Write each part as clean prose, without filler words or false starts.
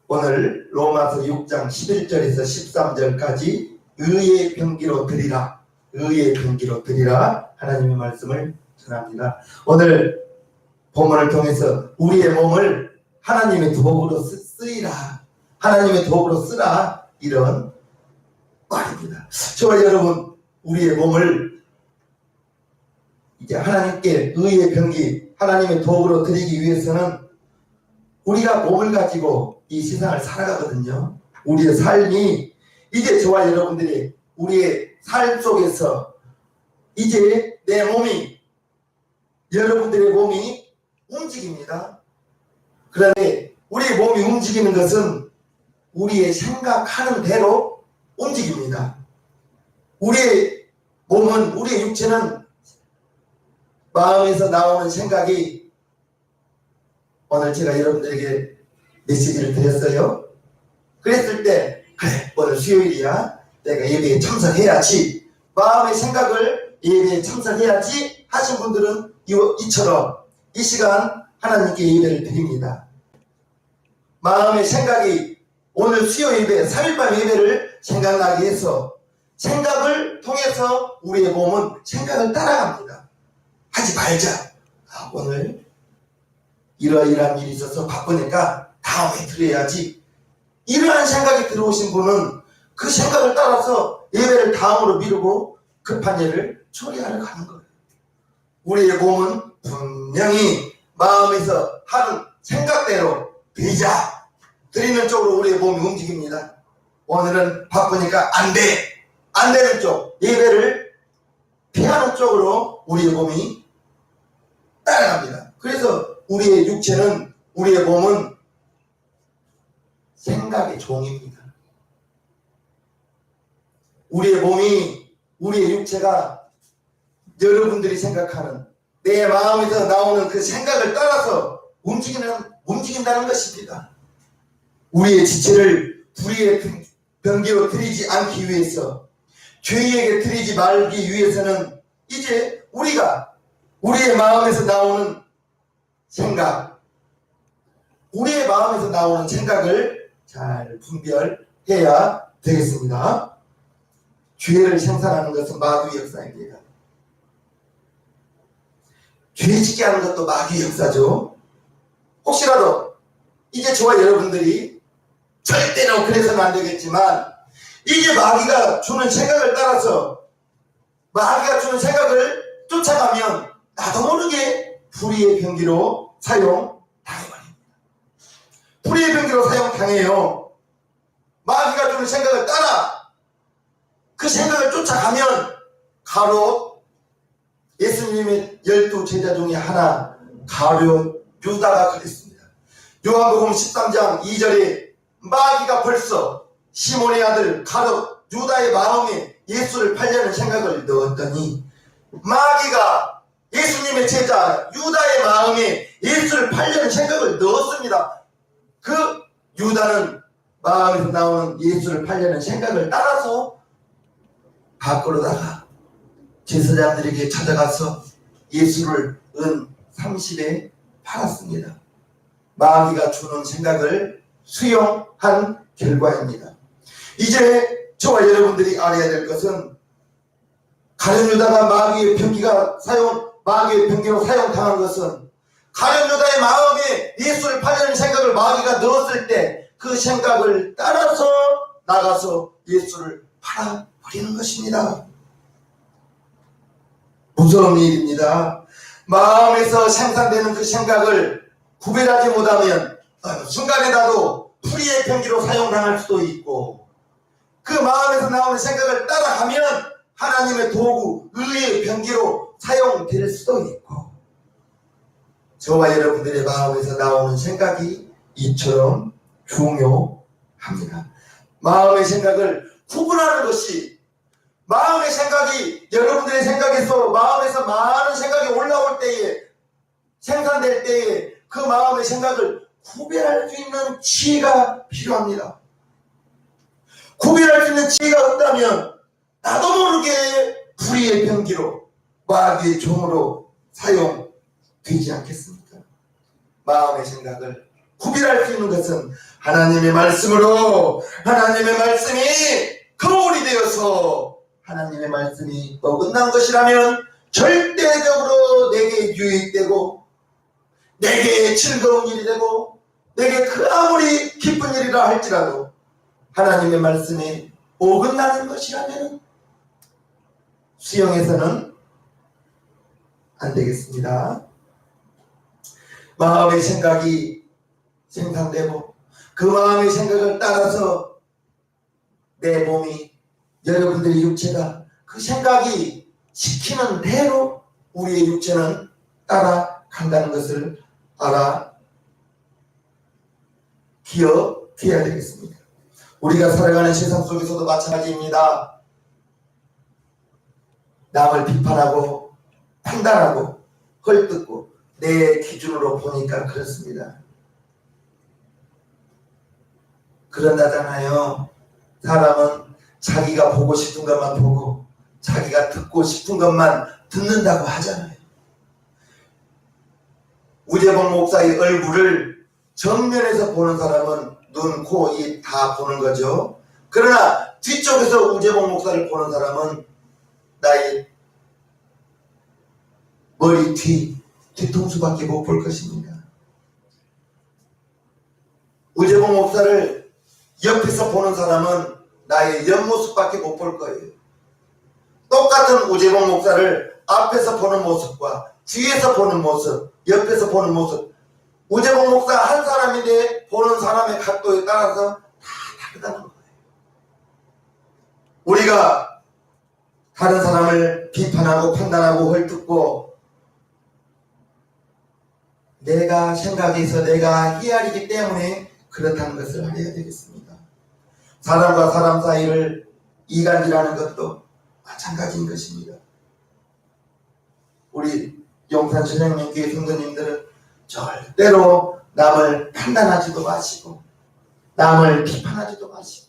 오늘 로마서 6장 11절에서 13절까지 의의 병기로 드리라, 의의 병기로 드리라 하나님의 말씀을 전합니다. 오늘 본문을 통해서 우리의 몸을 하나님의 도구로 쓰이라, 하나님의 도구로 쓰라, 이런 말입니다. 저와 여러분, 우리의 몸을 이제 하나님께 의의 병기, 하나님의 도구로 드리기 위해서는 우리가 몸을 가지고 이 세상을 살아가거든요. 우리의 삶이 이제 저와 여러분들이 우리의 삶 속에서 이제 내 몸이, 여러분들의 몸이 움직입니다. 그런데 우리의 몸이 움직이는 것은 우리의 생각하는 대로 움직입니다. 우리의 몸은, 우리의 육체는 마음에서 나오는 생각이, 오늘 제가 여러분들에게 메시지를 드렸어요. 그랬을 때, 그래, 오늘 수요일이야, 내가 예배에 참석해야지, 마음의 생각을 예배에 참석해야지 하신 분들은 이처럼 이 시간 하나님께 예배를 드립니다. 마음의 생각이 오늘 수요 예배, 3일밤 예배를 생각나게 해서 생각을 통해서 우리의 몸은 생각을 따라갑니다. 하지 말자. 오늘 이러이러한 일이 있어서 바쁘니까 다음에 드려야지. 이러한 생각이 들어오신 분은 그 생각을 따라서 예배를 다음으로 미루고 급한 일을 처리하러 가는 거예요. 우리의 몸은 분명히 마음에서 하는 생각대로 드리는 쪽으로 우리의 몸이 움직입니다. 오늘은 바쁘니까 안 되는 쪽, 예배를 피하는 쪽으로 우리의 몸이 따라갑니다. 그래서 우리의 육체는, 우리의 몸은 생각의 종입니다. 우리의 몸이, 우리의 육체가 여러분들이 생각하는 내 마음에서 나오는 그 생각을 따라서 움직인다는 것입니다. 우리의 지체를 불의의 병기로 드리지 않기 위해서, 죄에게 드리지 말기 위해서는 이제 우리가 우리의 마음에서 나오는 생각, 우리의 마음에서 나오는 생각을 잘 분별해야 되겠습니다. 죄를 생산하는 것은 마귀의 역사입니다. 죄짓게 하는 것도 마귀의 역사죠. 혹시라도 이제 저와 여러분들이 절대로 그래서는 안 되겠지만, 이제 마귀가 주는 생각을 따라서, 마귀가 주는 생각을 쫓아가면 나도 모르게 불의의 병기로 사용당해버립니다. 불의의 병기로 사용당해요. 마귀가 주는 생각을 따라 그 생각을 쫓아가면, 가롯 예수님의 12제자 중에 하나, 가룟 유다가 그랬습니다. 요한복음 13장 2절에 마귀가 벌써 시몬의 아들 가룟 유다의 마음에 예수를 팔려는 생각을 넣었더니, 마귀가 예수님의 제자 유다의 마음에 예수를 팔려는 생각을 넣었습니다. 그 유다는 마음에서 나오는 예수를 팔려는 생각을 따라서 밖으로다가 제사장들에게 찾아가서 예수를 은 30에 팔았습니다. 마귀가 주는 생각을 수용한 결과입니다. 이제 저와 여러분들이 알아야 될 것은, 가룟 유다가 마귀의 병기로 사용당한 것은, 가룟 유다의 마음에 예수를 팔려는 생각을 마귀가 넣었을 때 그 생각을 따라서 나가서 예수를 팔아버리는 것입니다. 무서운 일입니다. 마음에서 생산되는 그 생각을 구별하지 못하면 어느 순간에 나도 불의의 병기로 사용당할 수도 있고, 그 마음에서 나오는 생각을 따라가면 하나님의 도구, 의의 병기로 사용될 수도 있고, 저와 여러분들의 마음에서 나오는 생각이 이처럼 중요합니다. 마음의 생각을 구분하는 것이, 마음의 생각이, 여러분들의 생각에서 마음에서 많은 생각이 올라올 때에, 생산될 때에 그 마음의 생각을 구별할 수 있는 지혜가 필요합니다. 구별할 수 있는 지혜가 없다면 나도 모르게 불의의 병기로, 마귀의 종으로 사용되지 않겠습니까? 마음의 생각을 구별할 수 있는 것은 하나님의 말씀으로 하나님의 말씀이 거울이 되어서 하나님의 말씀이 어긋난 것이라면 절대적으로 내게 유익되고 내게 즐거운 일이 되고 내게 그 아무리 기쁜 일이라 할지라도 하나님의 말씀이 어긋나는 것이라면 수용해서는 안 되겠습니다. 마음의 생각이 생산되고 그 마음의 생각을 따라서 내 몸이 여러분들의 육체가 그 생각이 시키는 대로 우리의 육체는 따라간다는 것을 기억해야 되겠습니다. 우리가 살아가는 세상 속에서도 마찬가지입니다. 남을 비판하고 판단하고 헐뜯고 내 기준으로 보니까 그렇습니다. 그런다잖아요. 사람은 자기가 보고 싶은 것만 보고 자기가 듣고 싶은 것만 듣는다고 하잖아요. 우재봉 목사의 얼굴을 정면에서 보는 사람은 눈, 코, 입 다 보는 거죠. 그러나 뒤쪽에서 우재봉 목사를 보는 사람은 나의 머리 뒤통수밖에 못 볼 것입니다. 우재봉 목사를 옆에서 보는 사람은 나의 옆모습밖에 못 볼 거예요. 똑같은 우재봉 목사를 앞에서 보는 모습과 뒤에서 보는 모습, 옆에서 보는 모습, 우재봉 목사 한 사람인데 보는 사람의 각도에 따라서 다 다르다는 거예요. 우리가 다른 사람을 비판하고 판단하고 헐뜯고 내가 생각해서 내가 헤아리기 때문에 그렇다는 것을 알아야 되겠습니다. 사람과 사람 사이를 이간질하는 것도 마찬가지인 것입니다. 우리 용산신령님교회 성도님들은 절대로 남을 판단하지도 마시고 남을 비판하지도 마시고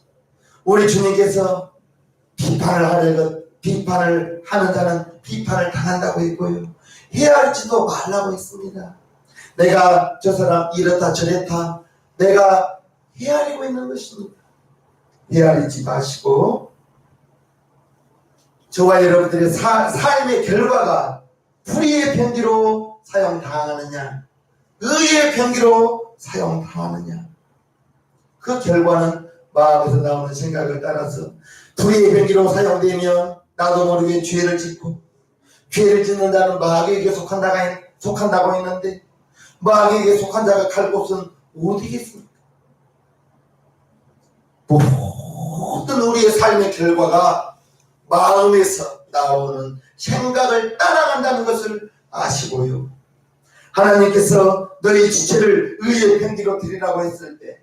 우리 주님께서 비판을 하는 자는 비판을 당한다고 했고요. 헤아리지도 말라고 했습니다. 내가 저 사람 이렇다 저렇다 내가 헤아리고 있는 것입니다. 헤아리지 마시고 저와 여러분들의 삶의 결과가 불의의 편기로 사용당하느냐 의의 편기로 사용당하느냐 그 결과는 마음에서 나오는 생각을 따라서 불의의 편기로 사용되면 나도 모르게 죄를 짓고 죄를 짓는 자는 마귀에게 속한다고 했는데 마귀에게 속한 자가 갈 곳은 어디겠습니까? 모든 우리의 삶의 결과가 마음에서 나오는 생각을 따라간다는 것을 아시고요. 하나님께서 너희 지체를 의의 편기로 드리라고 했을 때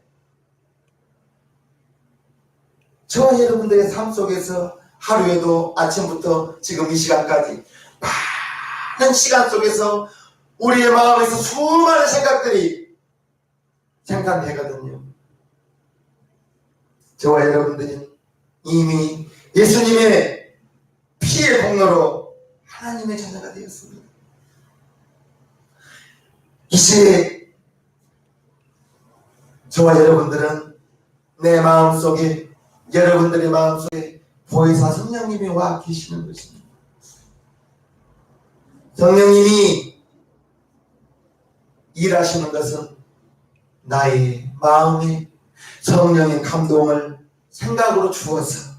저와 여러분들의 삶 속에서 하루에도 아침부터 지금 이 시간까지 많은 시간 속에서 우리의 마음에서 수많은 생각들이 생산되거든요. 저와 여러분들은 이미 예수님의 피의 공로로 하나님의 자녀가 되었습니다. 이제 저와 여러분들은 내 마음속에 여러분들의 마음속에 보혜사 성령님이 와 계시는 것입니다. 성령님이 일하시는 것은 나의 마음에 성령의 감동을 생각으로 주어서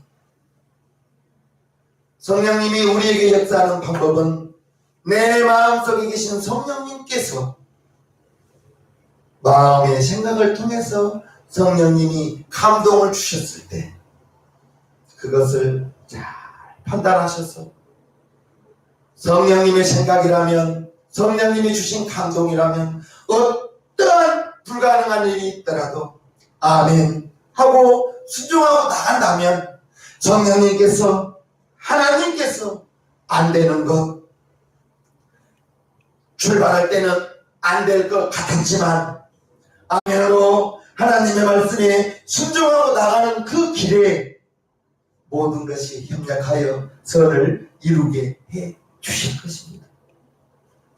성령님이 우리에게 역사하는 방법은 내 마음속에 계신 성령님께서 마음의 생각을 통해서 성령님이 감동을 주셨을 때 그것을 잘 판단하셔서 성령님의 생각이라면 성령님이 주신 감동이라면 어떠한 불가능한 일이 있더라도 아멘 하고 순종하고 나간다면 성령님께서 하나님께서 안 되는 것 출발할 때는 안 될 것 같았지만 아멘으로 하나님의 말씀에 순종하고 나가는 그 길에 모든 것이 협력하여 선을 이루게 해 주실 것입니다.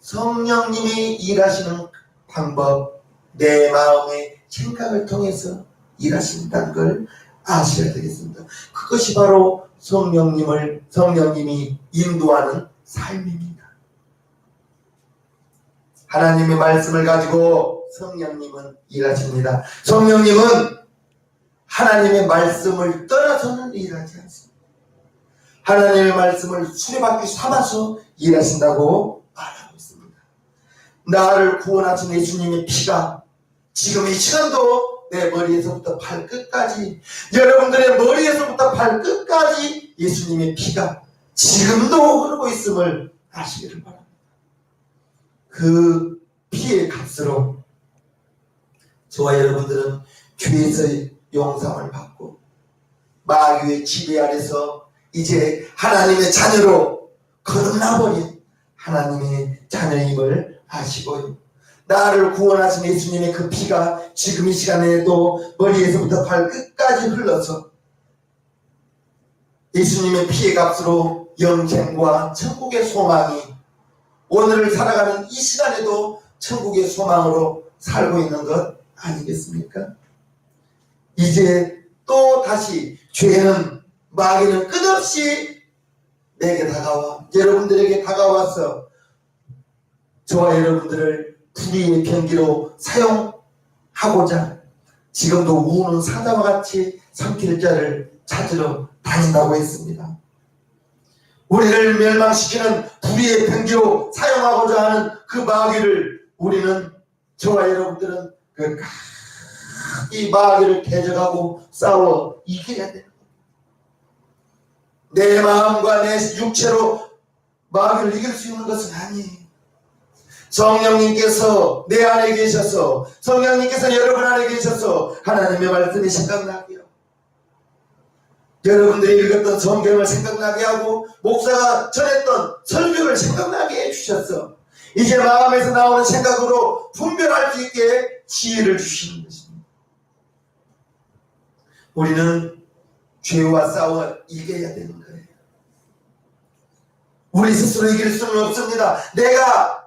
성령님이 일하시는 방법 내 마음의 생각을 통해서 일하신다는 걸 아셔야 되겠습니다. 그것이 바로 성령님이 인도하는 삶입니다. 하나님의 말씀을 가지고 성령님은 일하십니다. 성령님은 하나님의 말씀을 떠나서는 일하지 않습니다. 하나님의 말씀을 수레바퀴 삼아서 일하신다고 말하고 있습니다. 나를 구원하신 예수님의 피가 지금 이 시간도 내 머리에서부터 발끝까지, 여러분들의 머리에서부터 발끝까지 예수님의 피가 지금도 흐르고 있음을 아시기를 바랍니다. 그 피의 값으로 저와 여러분들은 죄에서의 용서를 받고 마귀의 지배 아래서 이제 하나님의 자녀로 거듭나버린 하나님의 자녀임을 아시고요. 나를 구원하신 예수님의 그 피가 지금 이 시간에도 머리에서부터 발끝까지 흘러서 예수님의 피의 값으로 영생과 천국의 소망이 오늘을 살아가는 이 시간에도 천국의 소망으로 살고 있는 것 아니겠습니까? 이제 또 다시 죄는, 마귀는 끝없이 내게 다가와 여러분들에게 다가와서 저와 여러분들을 불의의 병기로 사용하고자 지금도 우는 사자와 같이 삼킬 자를 찾으러 다닌다고 했습니다. 우리를 멸망시키는 불의의 병기로 사용하고자 하는 그 마귀를 우리는, 저와 여러분들은 이 마귀를 대적하고 싸워 이겨야 돼요. 내 마음과 내 육체로 마귀를 이길 수 있는 것은 아니에요. 성령님께서 내 안에 계셔서, 성령님께서 여러분 안에 계셔서 하나님의 말씀이 생각나게요. 여러분들이 읽었던 성경을 생각나게 하고 목사가 전했던 설교를 생각나게 해주셨어. 이제 마음에서 나오는 생각으로 분별할 수 있게 지혜를 주시는 것입니다. 우리는 죄와 싸워 이겨야 되는 거예요. 우리 스스로 이길 수는 없습니다. 내가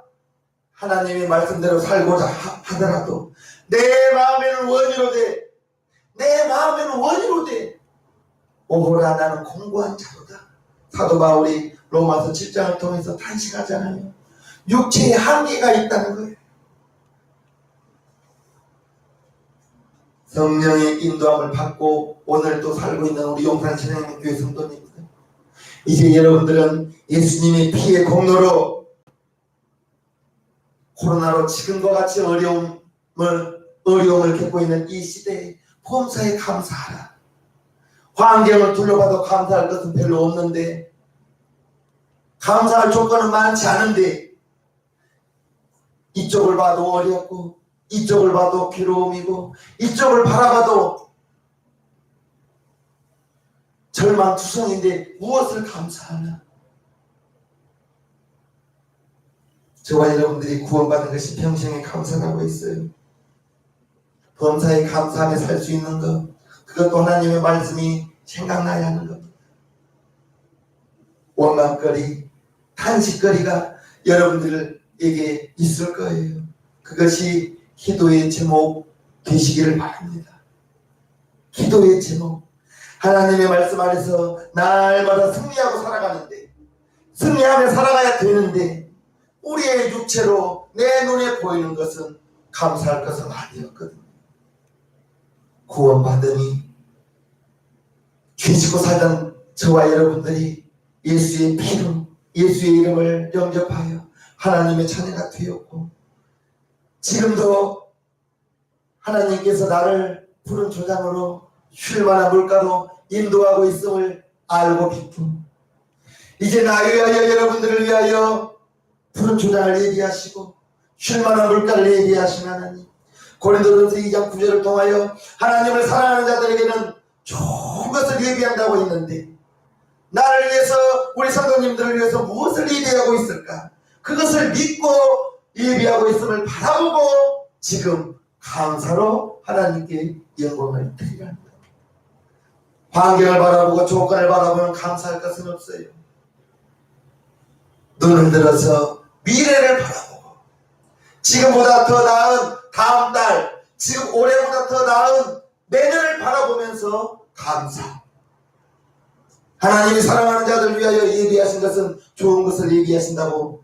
하나님의 말씀대로 살고자 하더라도 내 마음에는 원이로 돼. 오호라 나는 공고한 자로다. 사도 바울이 로마서 7장을 통해서 탄식하잖아요. 육체에 한계가 있다는 거예요. 성령의 인도함을 받고 오늘도 살고 있는 우리 용산신앙교회 성도님들, 이제 여러분들은 예수님의 피의 공로로 코로나로 지금과 같이 어려움을 겪고 있는 이 시대에 범사에 감사하라. 환경을 둘러봐도 감사할 것은 별로 없는데, 감사할 조건은 많지 않은데, 이쪽을 봐도 어렵고 이쪽을 봐도 괴로움이고 이쪽을 바라봐도 절망투성인데 무엇을 감사하나? 저와 여러분들이 구원받은 것이 평생에 감사하고 있어요. 범사에 감사하며 살 수 있는 것, 그것도 하나님의 말씀이 생각나야 하는 겁니다. 원망거리, 탄식거리가 여러분들에게 있을 거예요. 그것이 기도의 제목 되시기를 바랍니다. 기도의 제목, 하나님의 말씀 안에서 날마다 승리하고 살아가는데, 승리하며 살아가야 되는데 우리의 육체로 내 눈에 보이는 것은 감사할 것은 아니었거든요. 구원받으니 죄짓고 살던 저와 여러분들이 예수의 피로, 예수의 이름을 영접하여 하나님의 자녀가 되었고, 지금도 하나님께서 나를 푸른 초장으로 쉴만한 물가로 인도하고 있음을 알고 믿고, 이제 나를 위하여, 여러분들을 위하여 푸른 초장을 예비하시고 쉴만한 물가를 예비하신 하나님, 고린도전서 2장 9절을 통하여 하나님을 사랑하는 자들에게는 좋은 것을 예비한다고 했는데, 나를 위해서, 우리 성도님들을 위해서 무엇을 예비하고 있을까? 그것을 믿고 예비하고 있음을 바라보고 지금 감사로 하나님께 영광을 드리라는 것. 환경을 바라보고 조건을 바라보면 감사할 것은 없어요. 눈을 들어서 미래를 바라보고 지금보다 더 나은 다음 달, 지금 올해보다 더 나은 내년을 바라보면서 감사. 하나님이 사랑하는 자들 위하여 예비하신 것은 좋은 것을 예비하신다고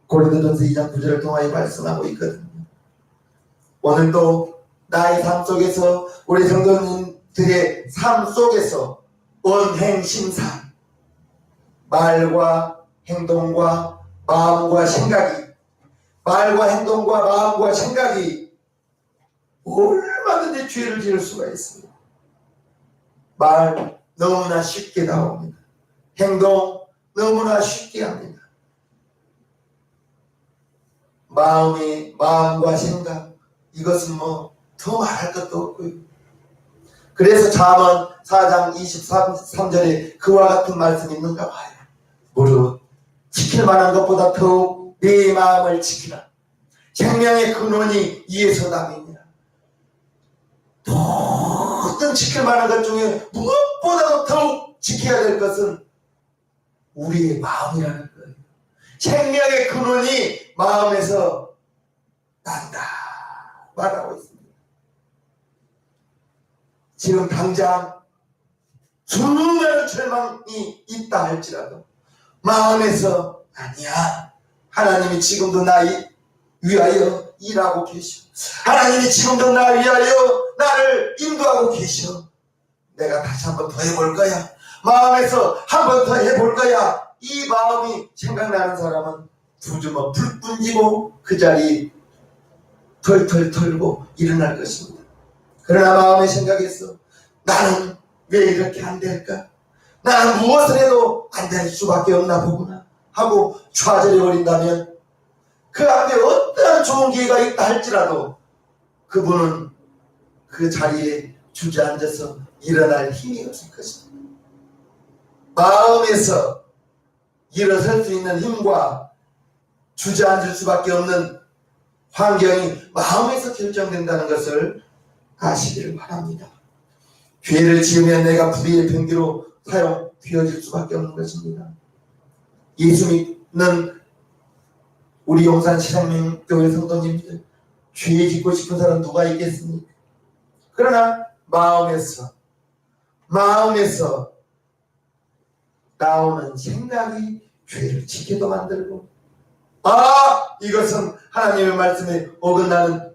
고린도전서 2장 9절을 통하여 말씀하고 있거든요. 오늘도 나의 삶 속에서 우리 성도님들의 삶 속에서 언행심사, 말과 행동과 마음과 생각이 얼마든지 죄를 지을 수가 있습니다. 말 너무나 쉽게 나옵니다. 행동 너무나 쉽게 합니다. 마음과 생각, 이것은 더 말할 것도 없고요. 그래서 잠언 4장 23절에 그와 같은 말씀이 있는가 봐요. 무릇 지킬 만한 것보다 더욱 내 마음을 지키라. 생명의 근원이 이에서 남이니라. 모든 지킬 만한 것 중에 무엇보다도 더욱 지켜야 될 것은 우리의 마음이라는 거예요. 생명의 근원이 마음에서 난다 말하고 있습니다. 지금 당장 수많은 절망이 있다 할지라도 마음에서 아니야, 하나님이 지금도 나 위하여 일하고 계셔. 하나님이 지금도 나 위하여 나를 인도하고 계셔. 내가 다시 한번 더 해볼 거야. 마음에서 한 번 더 해볼 거야. 이 마음이 생각나는 사람은 두주먹 불 뿜지고 그 자리 털털 털고 일어날 것입니다. 그러나 마음의 생각에서 나는 왜 이렇게 안 될까? 나는 무엇을 해도 안 될 수밖에 없나 보구나 하고 좌절해 버린다면 그 앞에 어떠한 좋은 기회가 있다 할지라도 그분은 그 자리에 주저앉아서 일어날 힘이 없을 것입니다. 마음에서 일어설 수 있는 힘과 주저앉을 수밖에 없는 환경이 마음에서 결정된다는 것을 아시기를 바랍니다. 죄를 지으면 내가 불의의 병기로 사용되어질 수밖에 없는 것입니다. 예수 믿는 우리 용산 시상명교회 성도님들, 죄 짓고 싶은 사람 누가 있겠습니까? 그러나 마음에서 나오는 생각이 죄를 지게도 만들고, 이것은 하나님의 말씀에 어긋나는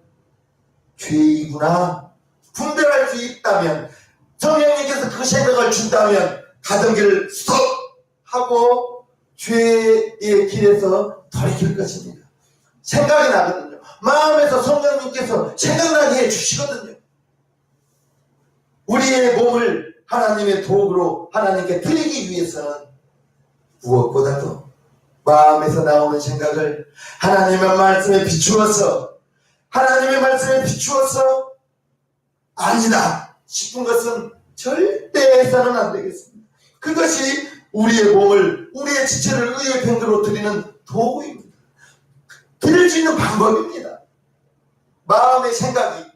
죄이구나 분별할 수 있다면, 성령님께서 그 생각을 준다면 가던 길을 스톱하고 죄의 길에서 돌이킬 것입니다. 생각이 나거든요. 마음에서 성령님께서 생각나게 해주시거든요. 우리의 몸을 하나님의 도구로 하나님께 드리기 위해서는 무엇보다도 마음에서 나오는 생각을 하나님의 말씀에 비추어서 아니다 싶은 것은 절대 해서는 안 되겠습니다. 그것이 우리의 몸을, 우리의 지체를 의의 병으로 드리는 도구입니다. 드릴 수 있는 방법입니다. 마음의 생각이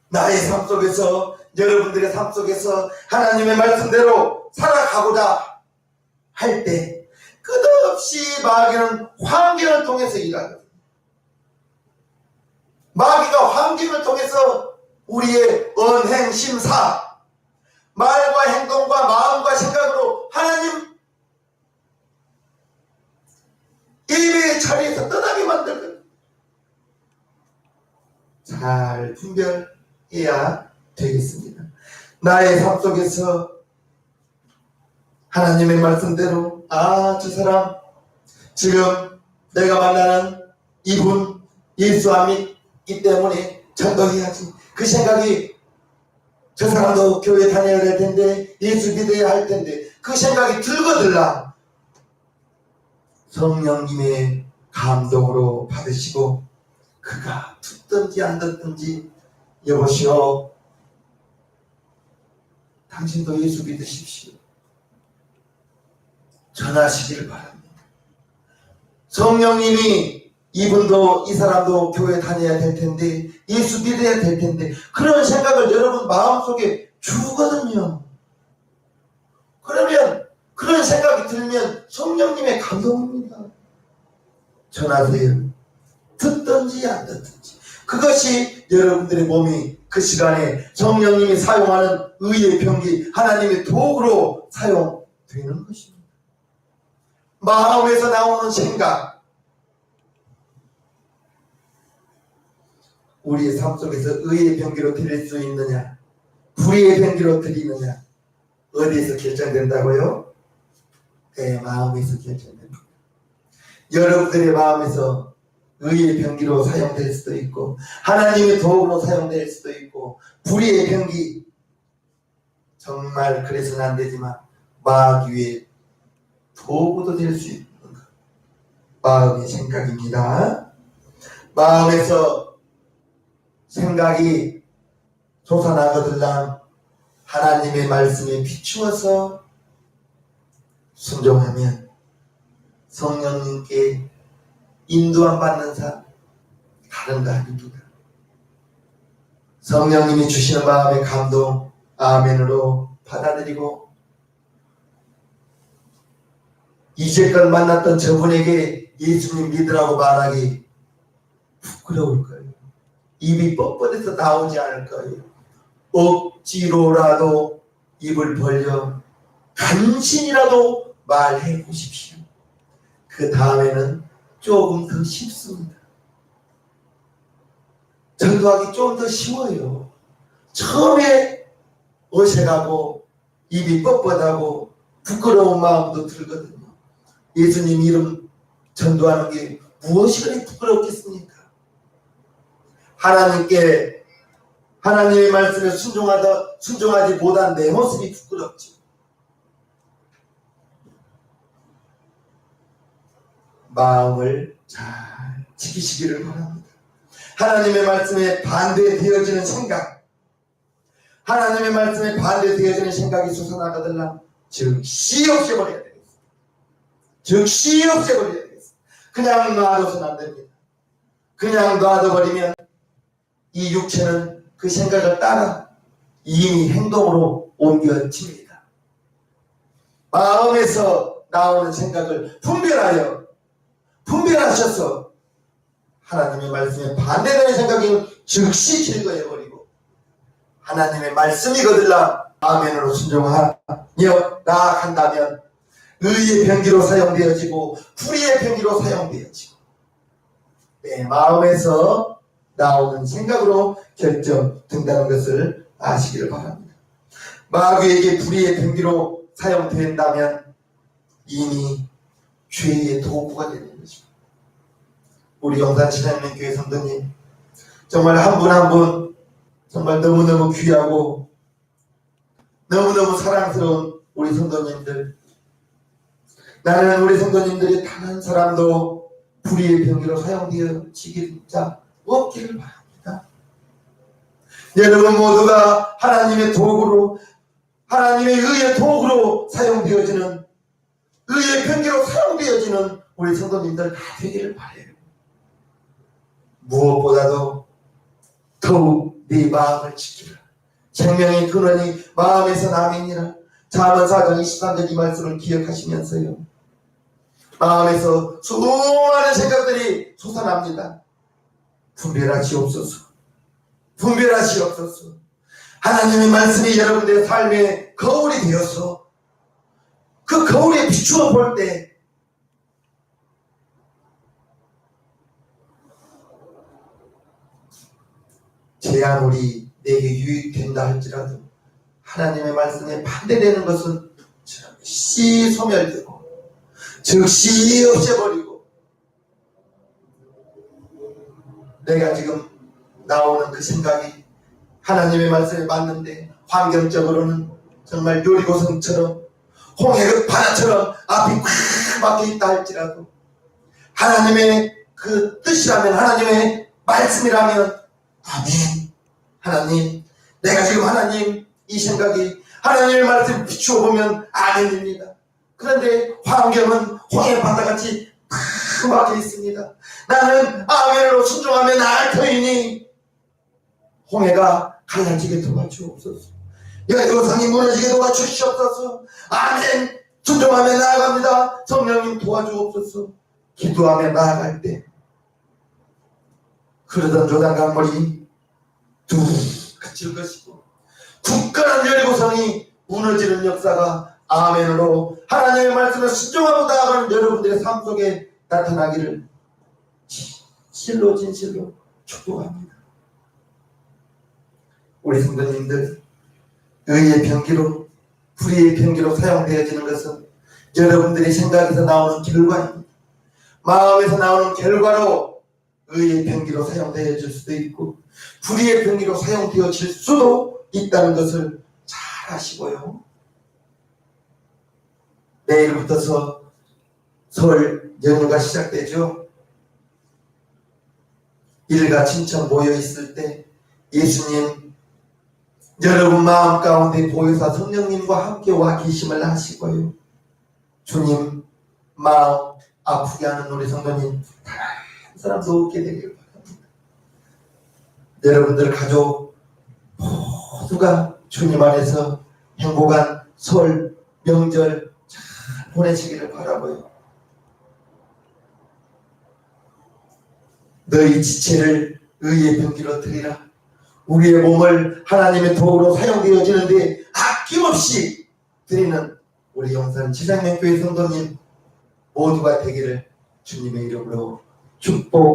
나의 삶 속에서, 여러분들의 삶 속에서 하나님의 말씀대로 살아가고자 할 때 끝없이 마귀는 환경을 통해서 일하거든요. 마귀가 환경을 통해서 우리의 언행, 심사, 말과 행동과 마음과 생각으로 하나님 예배의 자리에서 떠나게 만들거든요. 잘 분별해야 되겠습니다. 나의 삶 속에서 하나님의 말씀대로 저 사람 지금 내가 만나는 이분 예수함이 있기 때문에 전도해야지. 그 생각이 저 사람도 교회 다녀야 될 텐데, 예수 믿어야 할 텐데, 그 생각이 들거들라 성령님의 감동으로 받으시고 그가 듣든지 안 듣든지, 여보시오, 당신도 예수 믿으십시오, 전하시길 바랍니다. 성령님이 이분도, 이 사람도 교회 다녀야 될 텐데, 예수 믿어야 될 텐데, 그런 생각을 여러분 마음속에 주거든요. 그러면 그런 생각이 들면 성령님의 감동입니다. 전하세요. 듣든지 안 듣든지. 그것이 여러분들의 몸이 그 시간에 성령님이 사용하는 의의 병기, 하나님의 도구로 사용되는 것입니다. 마음에서 나오는 생각, 우리의 삶 속에서 의의 병기로 드릴 수 있느냐, 불의의 병기로 드리느냐, 어디에서 결정된다고요? 내 마음에서 결정됩니다. 여러분들의 마음에서 의의 병기로 사용될 수도 있고, 하나님의 도구로 사용될 수도 있고, 불의의 병기, 정말 그래서는 안 되지만 마귀의 도구도 될 수 있는 것. 마음의 생각입니다. 마음에서 생각이 솟아나거들랑 하나님의 말씀에 비추어서 순종하면 성령님께 인도함 받는 삶, 다른 거 아닙니다. 성령님이 주시는 마음의 감동, 아멘으로 받아들이고, 이제껏 만났던 저분에게 예수님 믿으라고 말하기 부끄러울 거예요. 입이 뻣뻣해서 나오지 않을 거예요. 억지로라도 입을 벌려 간신이라도 말해 보십시오. 그 다음에는 조금 더 쉽습니다. 전도하기 좀 더 쉬워요. 처음에 어색하고 입이 뻣뻣하고 부끄러운 마음도 들거든요. 예수님 이름 전도하는 게 무엇이 그리 부끄럽겠습니까? 하나님께, 하나님의 말씀에 순종하지 못한 내 모습이 부끄럽죠. 마음을 잘 지키시기를 바랍니다. 하나님의 말씀에 반대되어지는 생각, 하나님의 말씀에 반대되어지는 생각이 솟아나거들랑 즉시 없애버려야 되겠습니다. 즉시 없애버려야 되겠습니다. 그냥 놔둬서는 안 됩니다. 그냥 놔둬버리면 이 육체는 그 생각을 따라 이미 행동으로 옮겨집니다. 마음에서 나오는 생각을 분별하셔서 하나님의 말씀에 반대되는 생각이 즉시 제거해버리고, 하나님의 말씀이 거들라 아멘으로 순종하며 나아간다면 의의 병기로 사용되어지고 불의의 병기로 사용되어지고, 내 마음에서 나오는 생각으로 결정된다는 것을 아시기를 바랍니다. 마귀에게 불의의 병기로 사용된다면 이미 죄의 도구가 되는 것입니다. 우리 영산신앙님 교회 성도님, 정말 한 분 한 분 정말 너무너무 귀하고 너무너무 사랑스러운 우리 성도님들, 나는 우리 성도님들이 단 한 사람도 불의의 병기로 사용되어지기 없기를 바랍니다. 여러분 모두가 하나님의 도구로, 하나님의 의의 도구로 사용되어지는, 의의 병기로 사용되어지는 우리 성도님들 다 되기를 바라요. 무엇보다도 더욱 네 마음을 지키라. 생명의 근원이 마음에서 나면이라. 잠언 4장 23절 이 말씀을 기억하시면서요, 마음에서 수많은 생각들이 솟아납니다. 분별하시옵소서. 분별하시옵소서. 하나님의 말씀이 여러분들의 삶의 거울이 되어서 그 거울에 비추어 볼 때 제 아무리 내게 유익된다 할지라도 하나님의 말씀에 반대되는 것은 즉시 소멸되고 즉시 없애버리고, 내가 지금 나오는 그 생각이 하나님의 말씀에 맞는데 환경적으로는 정말 요리고성처럼 홍해의 바다처럼 앞이 꽉 막혀있다 할지라도 하나님의 그 뜻이라면, 하나님의 말씀이라면 아멘. 하나님, 내가 지금 하나님 이 생각이 하나님의 말씀을 비추어 보면 아멘입니다. 그런데 환경은 홍해 바다같이 탁 막혀 있습니다. 나는 아멘으로 순종하며 나을 터이니 홍해가 갈라지게 도와주옵소서. 여리고성이 무너지게 도와주시옵소서. 아멘. 순종하며 나아갑니다. 성령님 도와주옵소서. 기도하며 나아갈 때 흐르던 요단 강물이 뚝 그칠 것이고 굳건한 여리고성이 무너지는 역사가 아멘으로 하나님의 말씀을 순종하고 나아가는 여러분들의 삶 속에 나타나기를 진실로 축복합니다. 우리 성도님들, 의의 병기로 불의의 병기로 사용되어지는 것은 여러분들의 생각에서 나오는 결과입니다. 마음에서 나오는 결과로 의의 병기로 사용되어질 수도 있고 불의의 병기로 사용되어질 수도 있다는 것을 잘 아시고요. 내일부터서 설 연휴가 시작되죠. 일가 친척 모여 있을 때 예수님 여러분 마음 가운데 보혜사 성령님과 함께 와 계심을 아시고요. 주님 마음 아프게 하는 우리 성도님 단 한 사람도 없게 되길 바랍니다. 여러분들 가족 모두가 주님 안에서 행복한 설 명절 잘 보내시기를 바라고요. 너희 지체를 의의 병기로 드리라. 우리의 몸을 하나님의 도구로 사용되어지는데 아낌없이 드리는 우리 영산 지상명교회 성도님 모두가 되기를 주님의 이름으로 축복